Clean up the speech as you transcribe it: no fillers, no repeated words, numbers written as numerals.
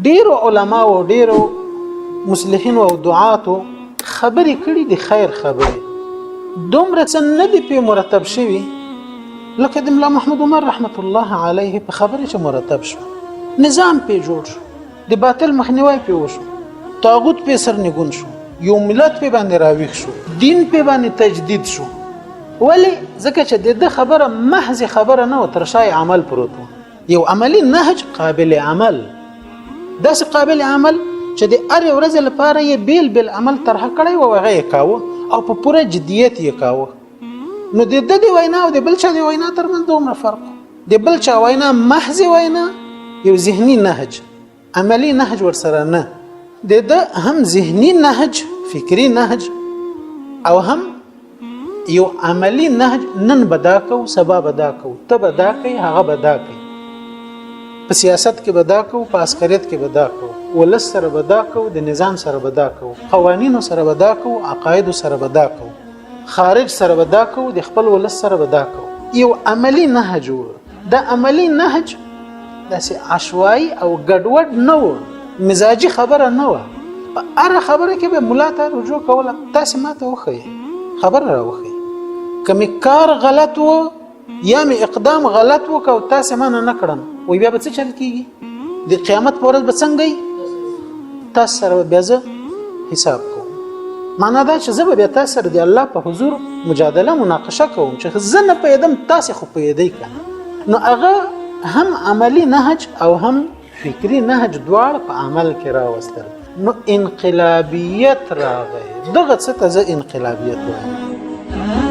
ډیرو علما او ډیرو مصلحین او دعاتو خبرې کړي د خیر خبرې دومره څه نه دي په مرتب شوي لکه د ملا محمد عمر رحمت الله علیه په خبرې چې مرتب شو نظام په جوړ شو د باطل مخنیوي په وشو طاغوت په سرنګون شو یو ملت په باندې راويخ شو دین په باندې تجدید شو ولی ځکه چې د خبره محض خبره نه و تر شای عمل پروت یو عملی نهج قابل عمل داس قابل عمل چې د هر ورځ لپاره یې بیل عمل طرح کړی و هغه یې کاوه او په پوره جدیت یې کاوه نو د دې وینا او د بل چا د وینا ترمنځ دومره فرق د بل چا وینا محض وینا یو ذهني نهج عملی نهج ورسره نه د هم ذهني نهج فکری نهج او هم یو عملی نهج نن بداکو سبا بداکو ته بداکي هغه بداکي په سیاست کې بداکو په عسکریت کې بداکو ولس سره بداکو د نظام سره بداکو قوانینو سره بداکو عقاید سره بداکو خارج سره بداکو د خپل ولس سره بداکو یو عملی نهج دا عملی نهج داسې عشوائي او ګډوډ نه و مزاجي خبره نه و اره خبره کې به مولا ته رجوع کوله تاسو ماته وخی خبر راوخی کمی کار غلط و یا می اقدام غلط وکاو تاسو مانه نکړم وی بیا به څه چل کیږي د قیامت پر ورځ به څنګه تاسو سره بیا زه حساب کوم معنا دا چې زه به تاسو سره د الله په حضور مجادله مناقشه کوم چې زه نه پیدم تاسو خو پیدای کنه نو هغه هم عملی نهج او هم فکری نهج دواړه په عمل کې راوستل نو انقلابیت راغی دغه څه ته زه انقلابیت وایم